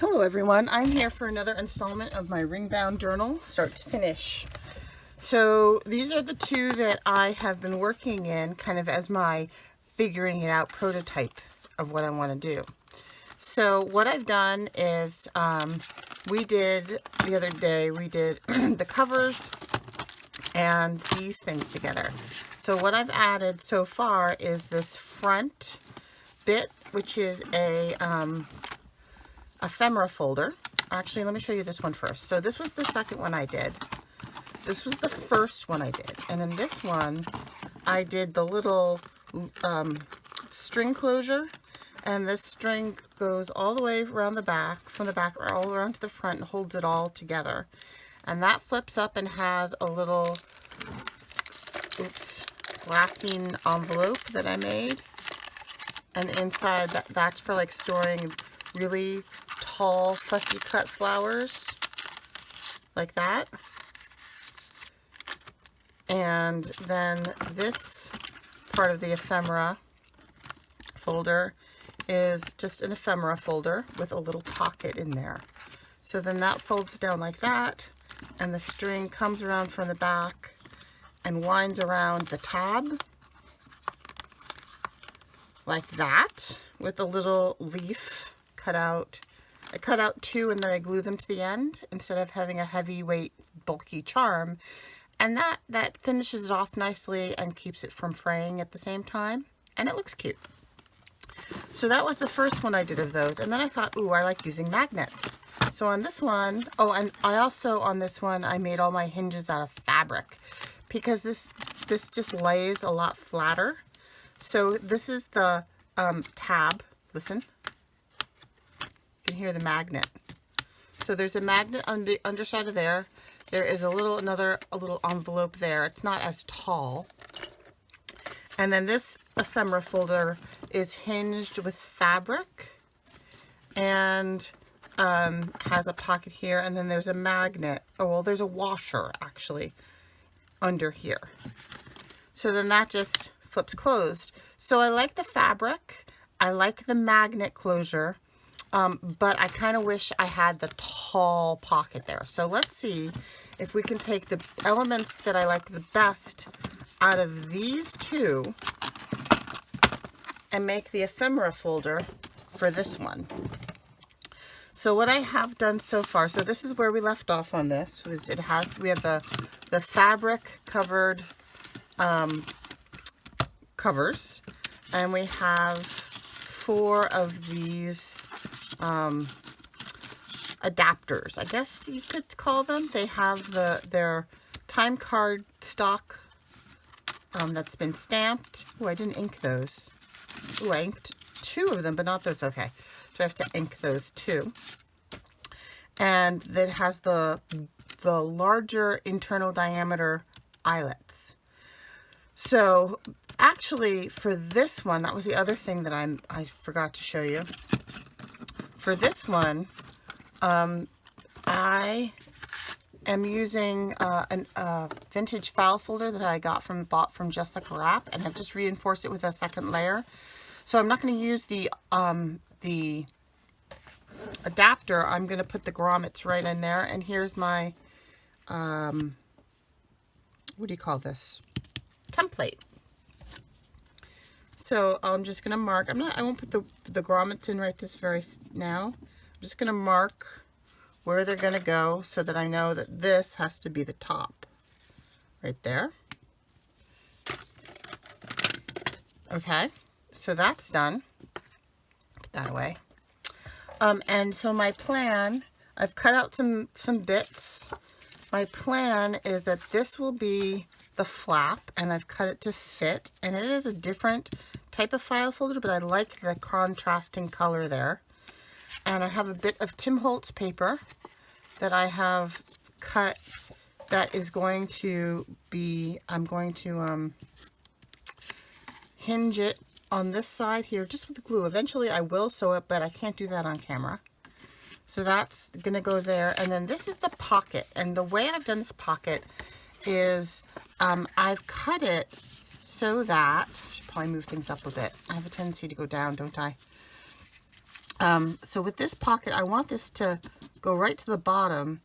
Hello everyone, I'm here for another installment of my ring bound journal, start to finish. So these are the two that I have been working in kind of as my figuring it out prototype of what I want to do. So what I've done is we did the other day, we did the covers and these things together. So what I've added so far is this front bit, which is a ephemera folder. Actually, let me show you this one first. So this was the second one I did. This was the first one I did. And in this one, I did the little string closure. And this string goes all the way around the back, from the back all around to the front, and holds it all together. And that flips up and has a little, glassine envelope that I made. And inside, that's for like storing really tall, fussy cut flowers, like that. And then this part of the ephemera folder is just an ephemera folder with a little pocket in there. So then that folds down like that, and the string comes around from the back and winds around the tab like that, with a little leaf cut out. I cut out two and then I glue them to the end instead of having a heavyweight bulky charm, and that finishes it off nicely and keeps it from fraying at the same time, and it looks cute. So that was the first one I did of those, and then I thought, ooh, I like using magnets. So on this one, oh, and I also on this one I made all my hinges out of fabric because this just lays a lot flatter. So this is the tab. Listen. You can hear the magnet. So there's a magnet on the underside of there. There is a little envelope there. It's not as tall. And then this ephemera folder is hinged with fabric and has a pocket here. And then there's a magnet. Oh, well, there's a washer actually under here. So then that just flips closed. So I like the fabric. I like the magnet closure. But I kind of wish I had the tall pocket there. So let's see if we can take the elements that I like the best out of these two and make the ephemera folder for this one. So what I have done so far, so this is where we left off on this, was we have the fabric covered covers, and we have 4 of these adapters, I guess you could call them. They have their time card stock that's been stamped. Oh, I didn't ink those. Oh, I inked 2 of them, but not those. Okay, so I have to ink those 2. And that has the larger internal diameter eyelets. So actually for this one, that was the other thing that I forgot to show you. For this one, I am using a vintage file folder that I bought from Jessica Rapp, and I've just reinforced it with a second layer. So I'm not going to use the adapter. I'm going to put the grommets right in there, and here's my what do you call this? Template. So I'm just going to mark. I won't put the grommets in right this very now. I'm just going to mark where they're going to go so that I know that this has to be the top. Right there. Okay. So that's done. Put that away. And so my plan, I've cut out some bits. My plan is that this will be the flap, and I've cut it to fit, and it is a different type of file folder, but I like the contrasting color there. And I have a bit of Tim Holtz paper that I have cut that is going to be, I'm going to hinge it on this side here just with glue. Eventually I will sew it, but I can't do that on camera. So that's gonna go there. And then this is the pocket, and the way I've done this pocket is I've cut it so that, I should probably move things up a bit. I have a tendency to go down, don't I? So with this pocket, I want this to go right to the bottom,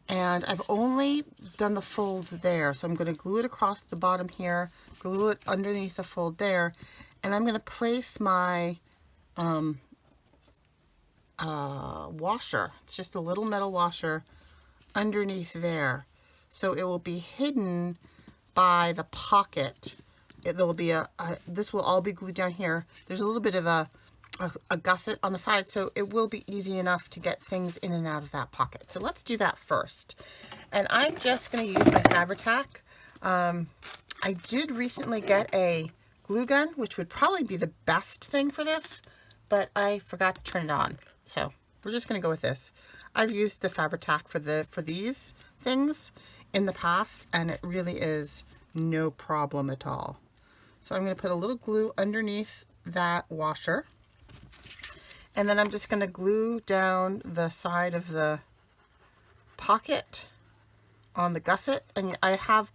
and I've only done the fold there. So I'm going to glue it across the bottom here, glue it underneath the fold there, and I'm going to place my washer. It's just a little metal washer underneath there. So it will be hidden by the pocket. There'll be this will all be glued down here. There's a little bit of a gusset on the side, so it will be easy enough to get things in and out of that pocket. So let's do that first. And I'm just going to use my Fabri-Tac. I did recently get a glue gun, which would probably be the best thing for this, but I forgot to turn it on. So we're just going to go with this. I've used the Fabri-Tac for these things in the past, and it really is no problem at all. So I'm going to put a little glue underneath that washer, and then I'm just going to glue down the side of the pocket on the gusset, and I have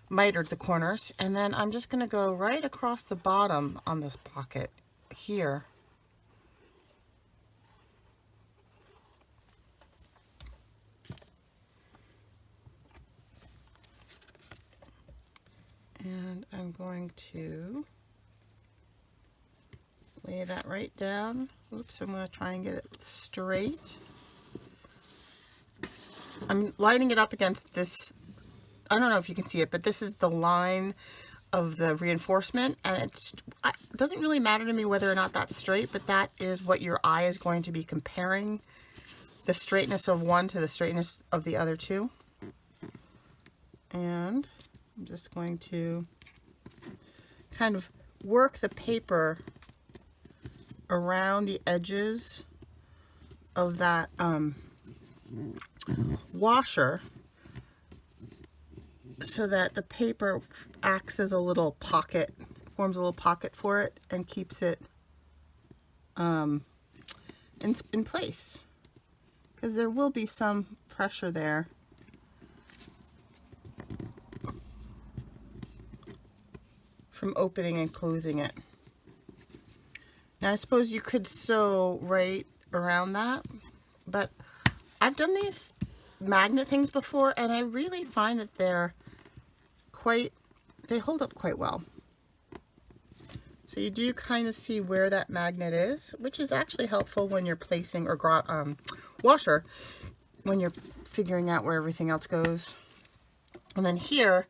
mitered the corners, and then I'm just going to go right across the bottom on this pocket here. And I'm going to lay that right down. Oops, I'm going to try and get it straight. I'm lining it up against this. I don't know if you can see it, but this is the line of the reinforcement, and it doesn't really matter to me whether or not that's straight, but that is what your eye is going to be comparing, the straightness of one to the straightness of the other two. And I'm just going to kind of work the paper around the edges of that washer so that the paper acts as a little pocket, forms a little pocket for it, and keeps it in place, because there will be some pressure there. From opening and closing it. Now I suppose you could sew right around that, but I've done these magnet things before, and I really find that they hold up quite well. So you do kind of see where that magnet is, which is actually helpful when you're placing, or washer, when you're figuring out where everything else goes. And then here,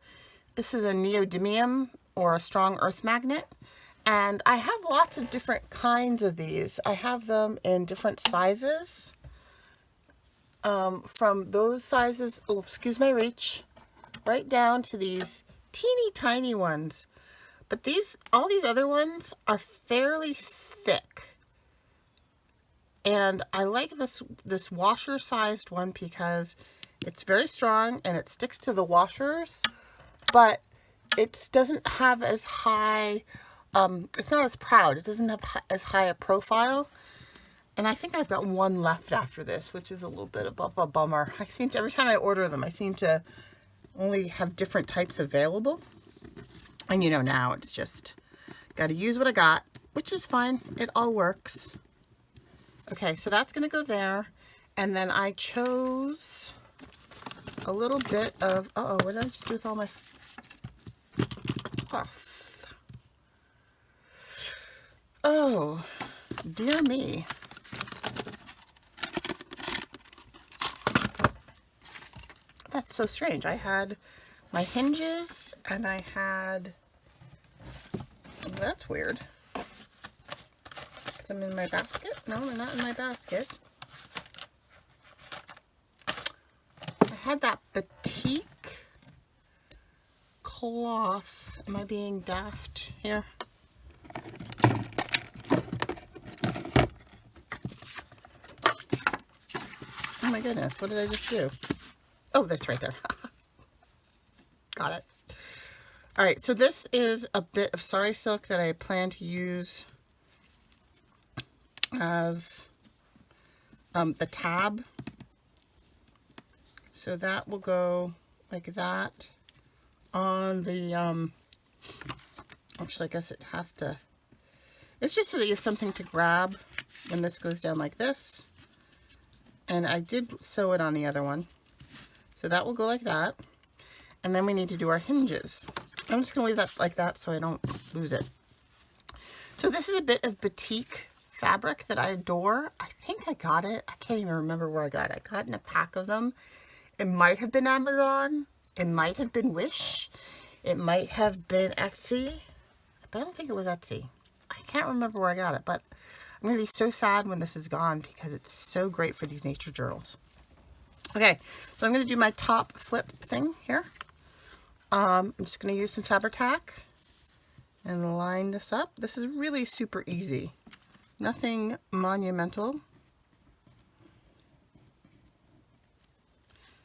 this is a neodymium, or a strong earth magnet, and I have lots of different kinds of these. I have them in different sizes, from those sizes, oh, excuse my reach, right down to these teeny tiny ones. But all these other ones are fairly thick, and I like this washer sized one because it's very strong and it sticks to the washers, but it doesn't have as high, it's not as proud. It doesn't have as high a profile. And I think I've got one left after this, which is a little bit of a bummer. Every time I order them, I seem to only have different types available. And now it's just got to use what I got, which is fine. It all works. Okay, so that's going to go there. And then I chose a little bit of, what did I just do with all my cloth? Oh, dear me. That's so strange. I had my hinges, and I had, that's weird. Put them in my basket? No, they're not in my basket. I had that batik cloth. Am I being daft here? Oh my goodness, what did I just do? Oh, that's right there. Got it. All right, so this is a bit of sari silk that I plan to use as the tab. So that will go like that on the, actually I guess it has to, It's just so that you have something to grab when this goes down like this. And I did sew it on the other one. So that will go like that. And then we need to do our hinges. I'm just going to leave that like that so I don't lose it. So this is a bit of batik fabric that I adore. I think I got it. I can't even remember where I got it. I got it in a pack of them. It might have been Amazon. It might have been Wish. It might have been Etsy. But I don't think it was Etsy. I can't remember where I got it. But I'm going to be so sad when this is gone because it's so great for these nature journals. Okay, so I'm going to do my top flip thing here. I'm just going to use some Fabri-Tac and line this up. This is really super easy. Nothing monumental.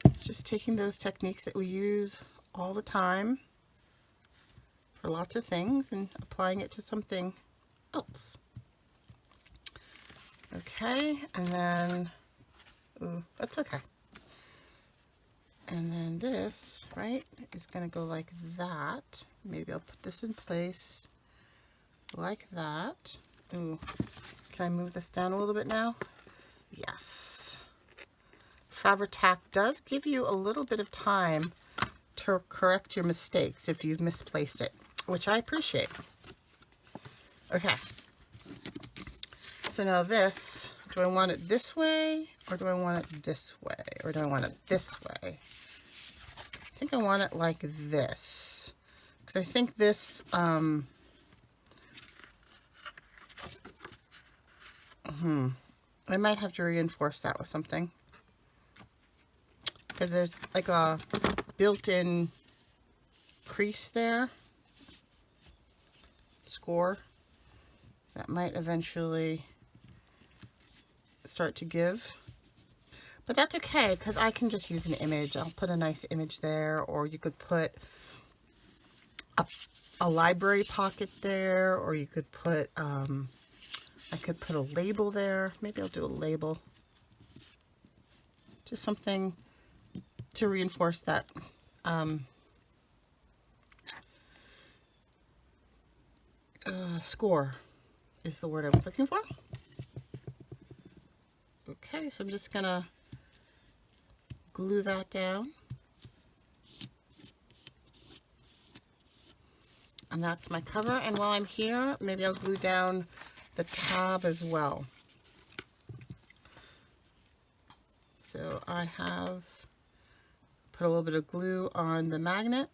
It's just taking those techniques that we use all the time for lots of things and applying it to something else. Okay, and then, ooh, that's okay. And then this, right, is going to go like that. Maybe I'll put this in place like that. Ooh, can I move this down a little bit now? Yes. Fabri-Tac does give you a little bit of time to correct your mistakes if you've misplaced it, which I appreciate. Okay. So now this, do I want it this way or do I want it this way or do I want it this way? I think I want it like this because I think this, I might have to reinforce that with something because there's like a built-in crease there, score, that might eventually start to give. But that's okay, because I can just use an image. I'll put a nice image there, or you could put a library pocket there, or you could put, I could put a label there. Maybe I'll do a label. Just something to reinforce that. Score is the word I was looking for. Okay, so I'm just gonna glue that down. And that's my cover. And while I'm here, maybe I'll glue down the tab as well. So I have put a little bit of glue on the magnet,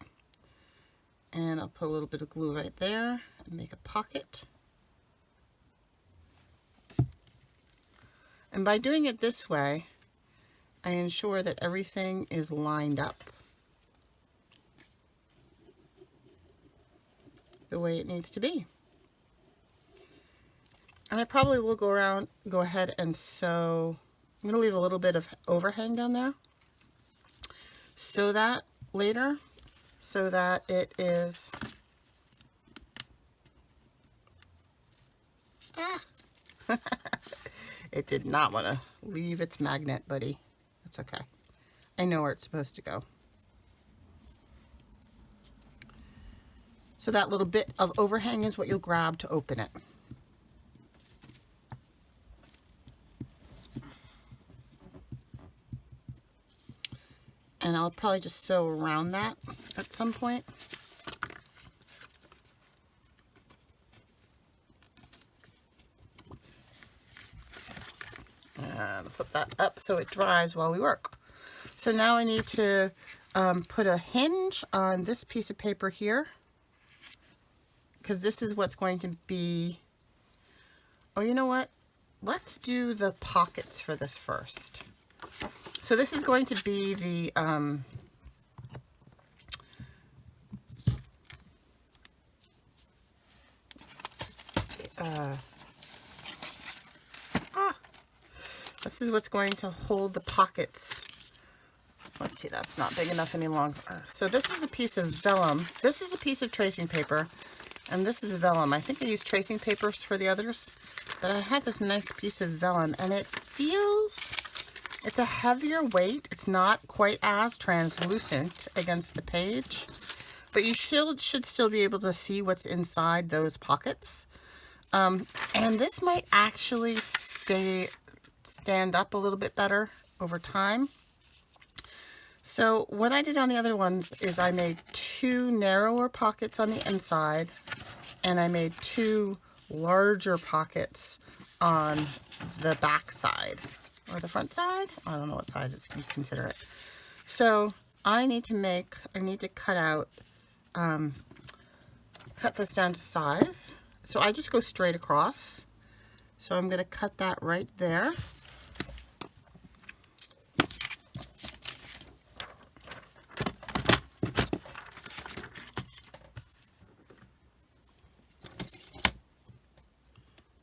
and I'll put a little bit of glue right there and make a pocket. And by doing it this way, I ensure that everything is lined up the way it needs to be. And I probably will go ahead and sew. I'm going to leave a little bit of overhang down there. Sew that later so that it is it did not want to leave its magnet, buddy. That's okay. I know where it's supposed to go. So that little bit of overhang is what you'll grab to open it. And I'll probably just sew around that at some point. And put that up so it dries while we work. So now I need to put a hinge on this piece of paper here, because this is what's going to be, oh, you know what? Let's do the pockets for this first. So this is going to be the, this is what's going to hold the pockets. Let's see, that's not big enough any longer. So this is a piece of vellum. This is a piece of tracing paper, and this is vellum. I think I used tracing papers for the others, but I had this nice piece of vellum, and it feels, it's a heavier weight. It's not quite as translucent against the page, but you should still be able to see what's inside those pockets. And this might actually stand up a little bit better over time. So what I did on the other ones is I made 2 narrower pockets on the inside, and I made 2 larger pockets on the back side, or the front side. I don't know what side you consider it. So I need to cut this down to size. So I just go straight across. So I'm going to cut that right there.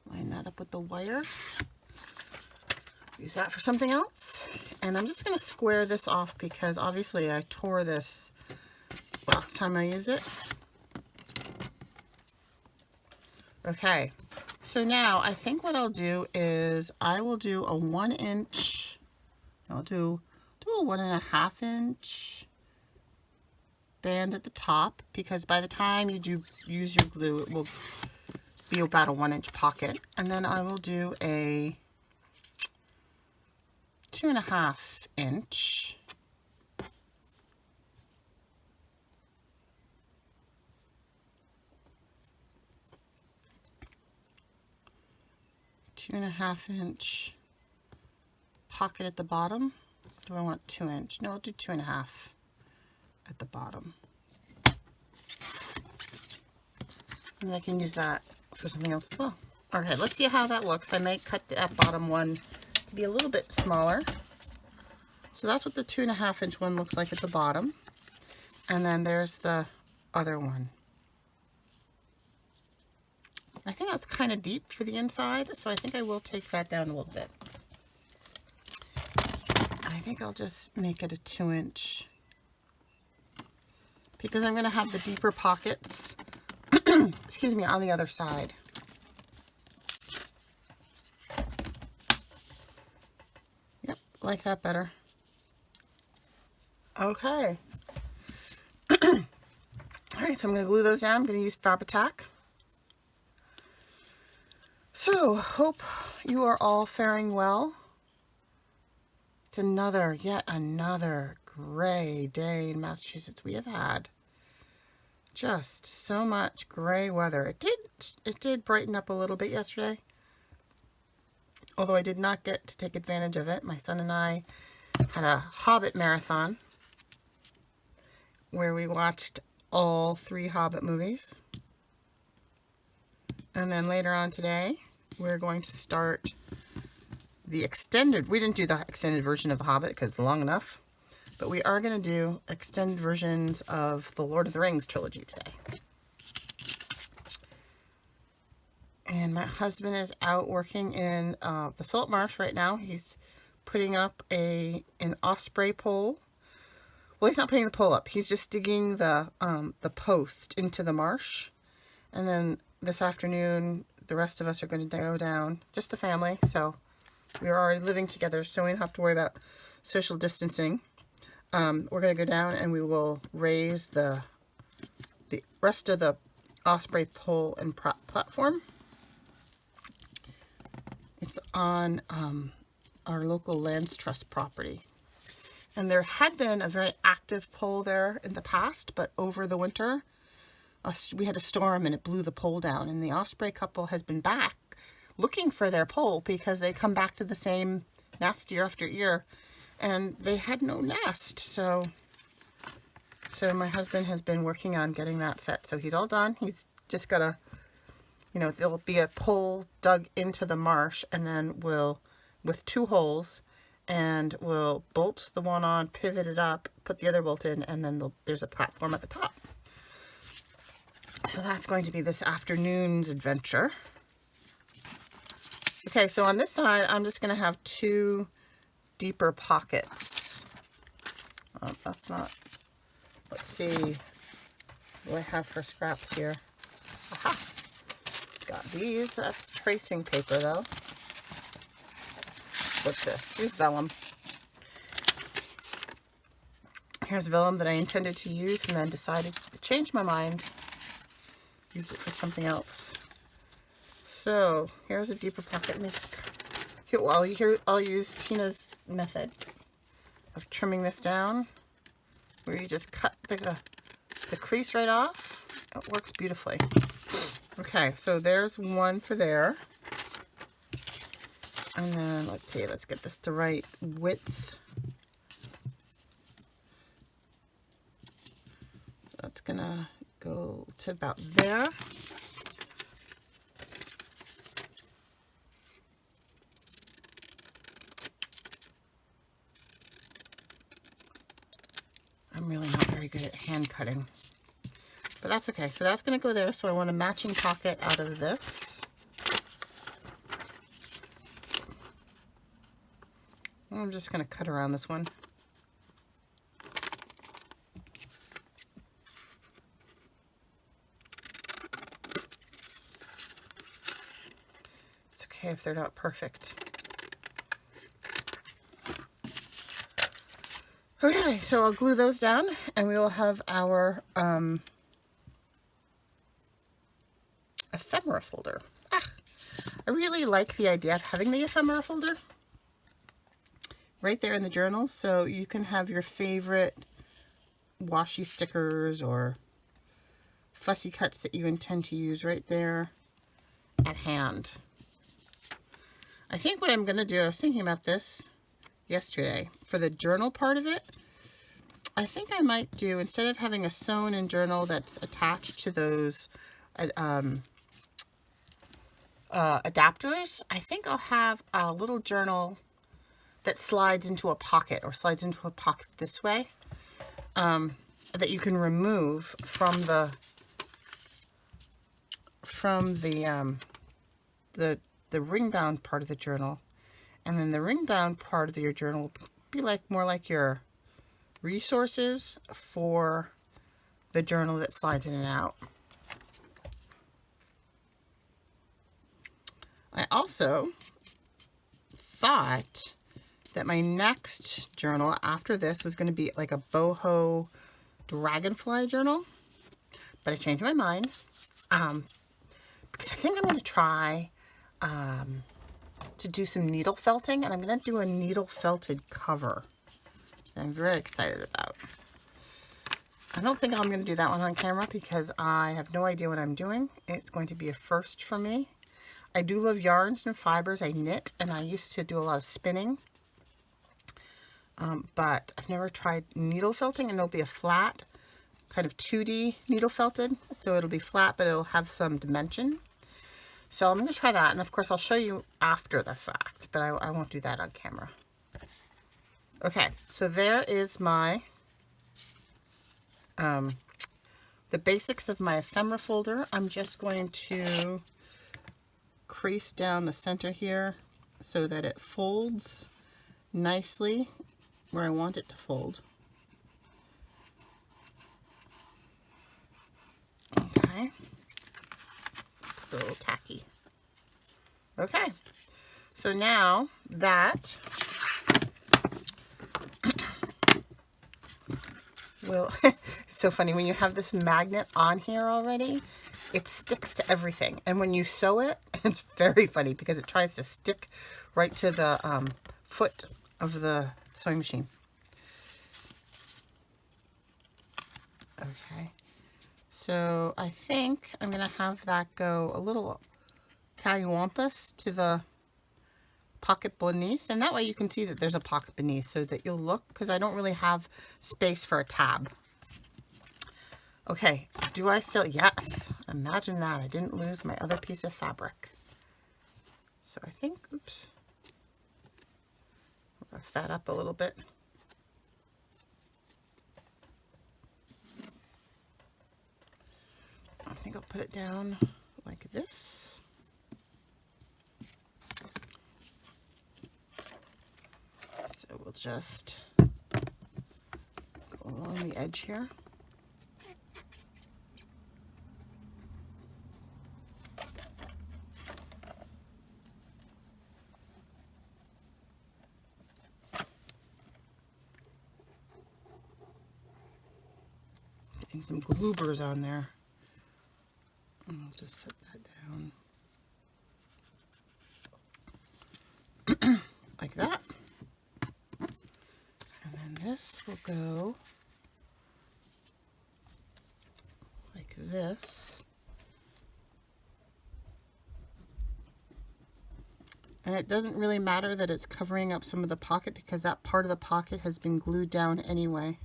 Line that up with the wire. Use that for something else. And I'm just going to square this off because obviously I tore this last time I used it. Okay, so now I think what I'll do is I will do a 1 inch, I'll do a 1.5 inch band at the top, because by the time you do use your glue, it will be about a 1 inch pocket. And then I will do a 2.5 inch . 2.5 inch pocket at the bottom. Do I want 2 inch? No, I'll do 2.5 at the bottom. And I can use that for something else as well. Okay, let's see how that looks. I may cut that bottom one to be a little bit smaller. So that's what the 2.5 inch one looks like at the bottom. And then there's the other one. I think that's kind of deep for the inside, so I think I will take that down a little bit. I think I'll just make it a 2 inch because I'm going to have the deeper pockets, excuse me, on the other side. Yep, like that better. Okay. All right, so I'm going to glue those down. I'm going to use Fabri-Tac. So, hope you are all faring well. It's yet another gray day in Massachusetts. We have had just so much gray weather. It did brighten up a little bit yesterday, although I did not get to take advantage of it. My son and I had a Hobbit marathon where we watched all 3 Hobbit movies. And then later on today, we're going to start the extended. We didn't do the extended version of The Hobbit because it's long enough. But we are going to do extended versions of the Lord of the Rings trilogy today. And my husband is out working in the salt marsh right now. He's putting up an osprey pole. Well, he's not putting the pole up. He's just digging the post into the marsh. And then this afternoon, the rest of us are going to go down, just the family. So we're already living together, so we don't have to worry about social distancing. We're going to go down and we will raise the rest of the osprey pole and platform. It's on our local lands trust property. And there had been a very active pole there in the past, but over the winter, we had a storm and it blew the pole down. And the osprey couple has been back looking for their pole because they come back to the same nest year after year. And they had no nest. So my husband has been working on getting that set. So he's all done. He's just got to, there'll be a pole dug into the marsh, and then with 2 holes, and we'll bolt the one on, pivot it up, put the other bolt in, and then there's a platform at the top. So that's going to be this afternoon's adventure. Okay, so on this side, I'm just going to have 2 deeper pockets. That's not, let's see, what do I have for scraps here? Aha! Got these. That's tracing paper, though. What's this? Here's vellum. Here's vellum that I intended to use and then decided to change my mind. Use it for something else. So here's a deeper pocket. I'll use Tina's method of trimming this down, where you just cut the crease right off. It works beautifully. Okay, so there's one for there. And then let's see, let's get this the right width. That's gonna go to about there. I'm really not very good at hand cutting, but that's okay. So that's going to go there. So I want a matching pocket out of this. I'm just going to cut around this one. It's okay if they're not perfect. Okay, so I'll glue those down and we will have our ephemera folder. I really like the idea of having the ephemera folder right there in the journal, so you can have your favorite washi stickers or fussy cuts that you intend to use right there at hand. I think what I'm going to do, I was thinking about this yesterday, for the journal part of it, I think I might do, instead of having a sewn in journal that's attached to those adapters, I think I'll have a little journal that slides into a pocket, or slides into a pocket this way, that you can remove from the ring bound part of the journal. And then the ring bound part of your journal will be more like your resources for the journal that slides in and out. I also thought that my next journal after this was going to be like a boho dragonfly journal, but I changed my mind because I think I'm going to try to do some needle felting, and I'm going to do a needle felted cover that I'm very excited about. I don't think I'm going to do that one on camera because I have no idea what I'm doing. It's going to be a first for me. I do love yarns and fibers. I knit, and I used to do a lot of spinning, but I've never tried needle felting, and it'll be a flat kind of 2D needle felted, so it'll be flat, but it'll have some dimension. So I'm going to try that, and of course I'll show you after the fact, but I won't do that on camera. Okay, so there is my, the basics of my ephemera folder. I'm just going to crease down the center here so that it folds nicely where I want it to fold. Okay. A little tacky. Okay, so now that will, it's so funny when you have this magnet on here already, it sticks to everything, and when you sew it, it's very funny because it tries to stick right to the foot of the sewing machine. Okay. So I think I'm going to have that go a little cattywampus to the pocket beneath. And that way you can see that there's a pocket beneath so that you'll look, because I don't really have space for a tab. Okay, do I still? Yes. Imagine that. I didn't lose my other piece of fabric. So I think, oops. Rough that up a little bit. I think I'll put it down like this. So we'll just go along the edge here. Getting some gloobers on there. I'll just set that down. like that. And then this will go like this. And it doesn't really matter that it's covering up some of the pocket because that part of the pocket has been glued down anyway.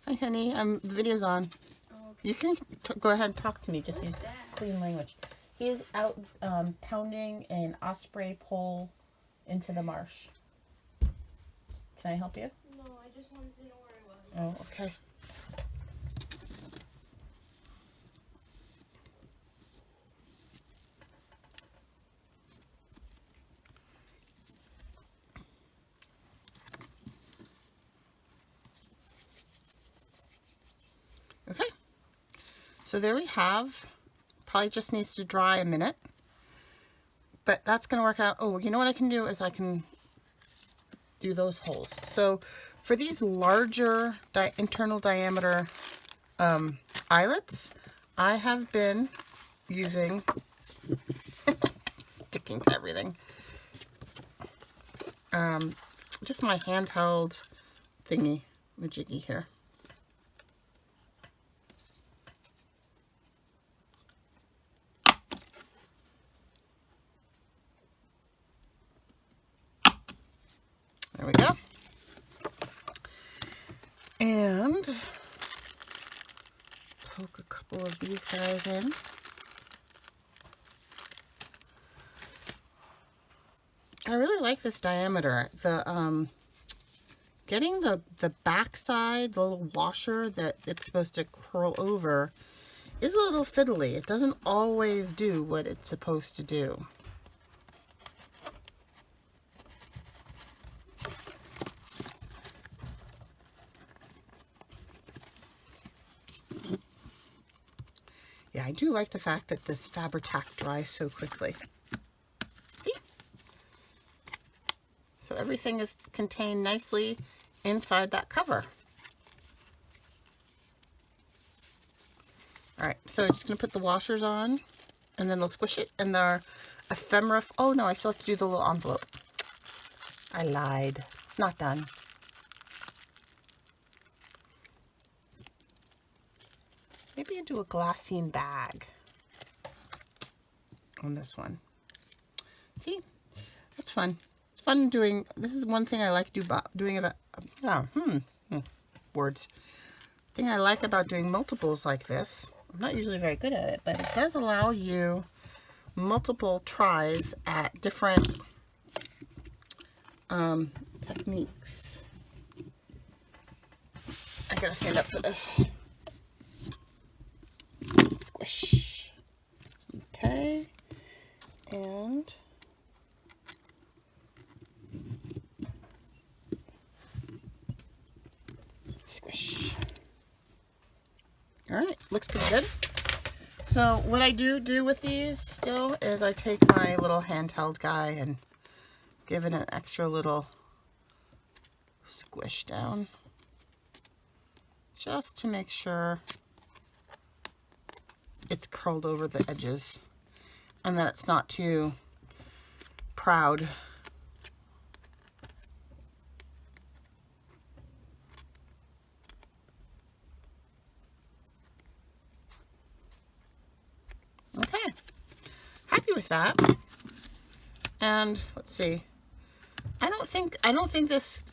Hi, honey. The video's on. Oh, okay. You can go ahead and talk to me. Just use clean language. He is out pounding an osprey pole into the marsh. Can I help you? No, I just wanted to know where I was. Oh, okay. Okay. So there we have. Probably just needs to dry a minute. But that's going to work out. Oh, you know what I can do is I can do those holes. So for these larger internal diameter eyelets, I have been using sticking to everything. Just my handheld thingy majiggy here. There we go. And poke a couple of these guys in. I really like this diameter. The getting the backside, the little washer that it's supposed to curl over is a little fiddly. It doesn't always do what it's supposed to do. Yeah, I do like the fact that this Fabri-Tac dries so quickly. See? So everything is contained nicely inside that cover. All right, so I'm just gonna put the washers on and then I'll squish it and the ephemera. Oh no, I still have to do the little envelope. I lied. It's not done. Maybe I do a glassine bag on this one. See, that's fun. It's fun doing. This is one thing I like doing about. Words. Thing I like about doing multiples like this. I'm not usually very good at it, but it does allow you multiple tries at different techniques. I gotta stand up for this. Squish. Okay. And squish. All right, looks pretty good. So what I do with these still is I take my little handheld guy and give it an extra little squish down just to make sure it's curled over the edges and that it's not too proud. Okay, happy with that. And let's see. I don't think this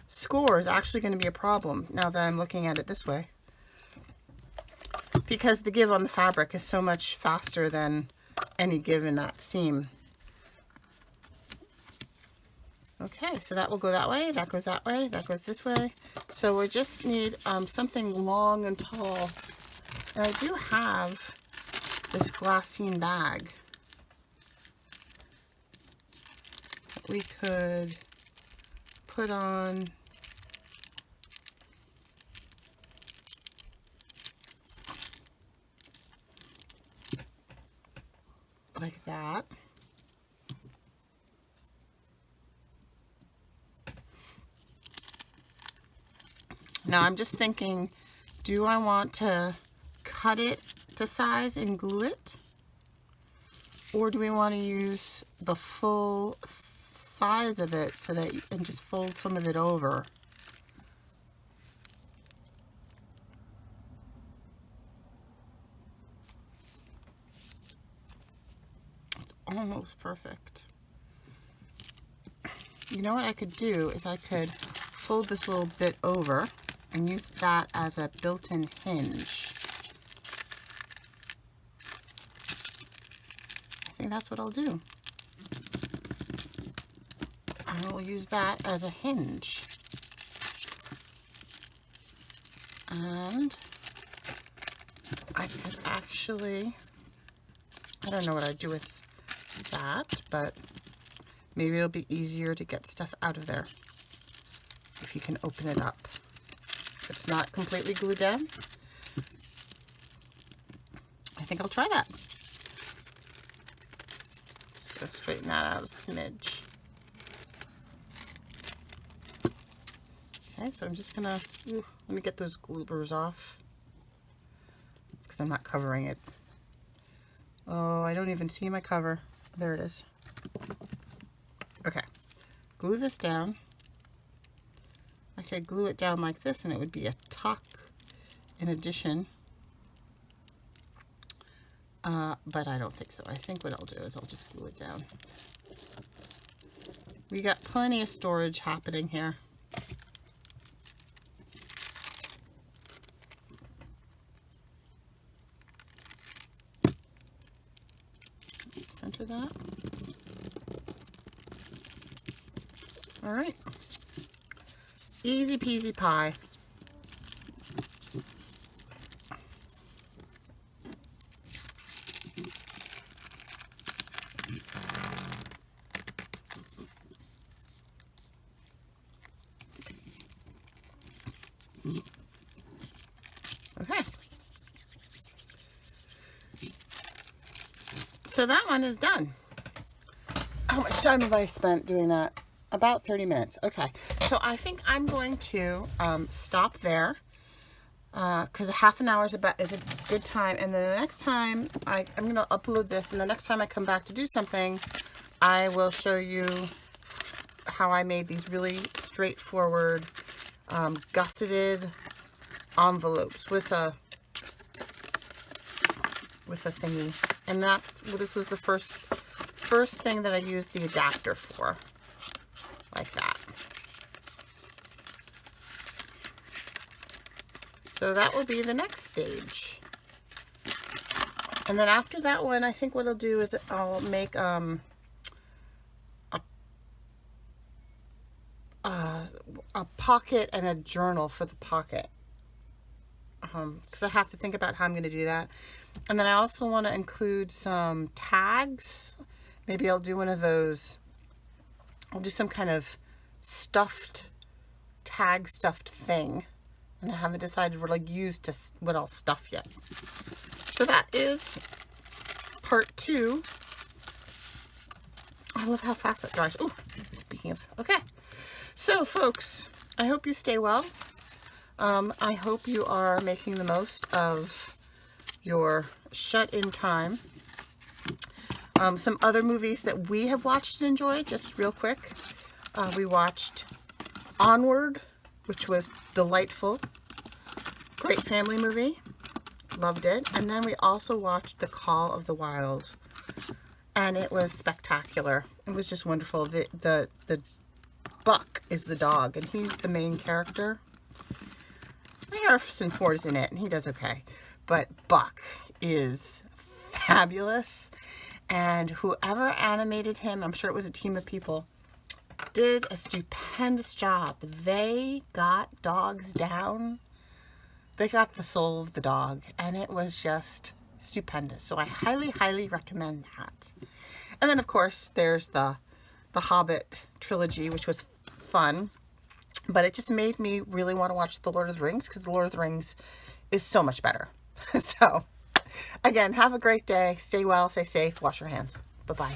score is actually going to be a problem now that I'm looking at it this way, because the give on the fabric is so much faster than any give in that seam. Okay, so that will go that way, that goes that way, that goes this way. So we just need something long and tall. And I do have this glassine bag that we could put on like that. Now I'm just thinking, do I want to cut it to size and glue it? Or do we want to use the full size of it so that you can just fold some of it over? It's almost perfect. You know what I could do is I could fold this little bit over and use that as a built-in hinge. I think that's what I'll do. I will use that as a hinge. And I could actually, I don't know what I'd do with that, but maybe it'll be easier to get stuff out of there if you can open it up. It's not completely glued down. I think I'll try that. Just straighten that out a smidge. Okay, so I'm just gonna, let me get those gloopers off. It's because I'm not covering it. Oh, I don't even see my cover. There it is. Okay, glue this down. I could glue it down like this and it would be a tuck in addition. But I don't think so. I think what I'll do is I'll just glue it down. We got plenty of storage happening here. Center that. All right. Easy peasy pie. Okay. So that one is done. How much time have I spent doing that? About 30 minutes. Okay. So I think I'm going to stop there because half an hour is a good time. And then the next time I'm going to upload this, and the next time I come back to do something, I will show you how I made these really straightforward gusseted envelopes with a thingy. And this was the first thing that I used the adapter for, like that. So that will be the next stage. And then after that one, I think what I'll do is I'll make a pocket and a journal for the pocket. Because I have to think about how I'm going to do that. And then I also want to include some tags. Maybe I'll do one of those. I'll do some kind of stuffed thing. And I haven't decided what I'll use to what I'll stuff yet. So that is part 2. I love how fast that dries. Oh, speaking of, okay. So folks, I hope you stay well. I hope you are making the most of your shut-in time. Some other movies that we have watched and enjoyed, just real quick. We watched Onward, which was delightful. Great family movie. Loved it. And then we also watched The Call of the Wild. And it was spectacular. It was just wonderful. The Buck is the dog, and he's the main character. Harrison Ford's in it, and he does okay. But Buck is fabulous. And whoever animated him, I'm sure it was a team of people, did a stupendous job. They got dogs down. They got the soul of the dog, and it was just stupendous. So I highly, highly recommend that. And then, of course, there's the Hobbit trilogy, which was fun. But it just made me really want to watch The Lord of the Rings, because The Lord of the Rings is so much better. So, again, have a great day. Stay well, stay safe, wash your hands. Bye-bye.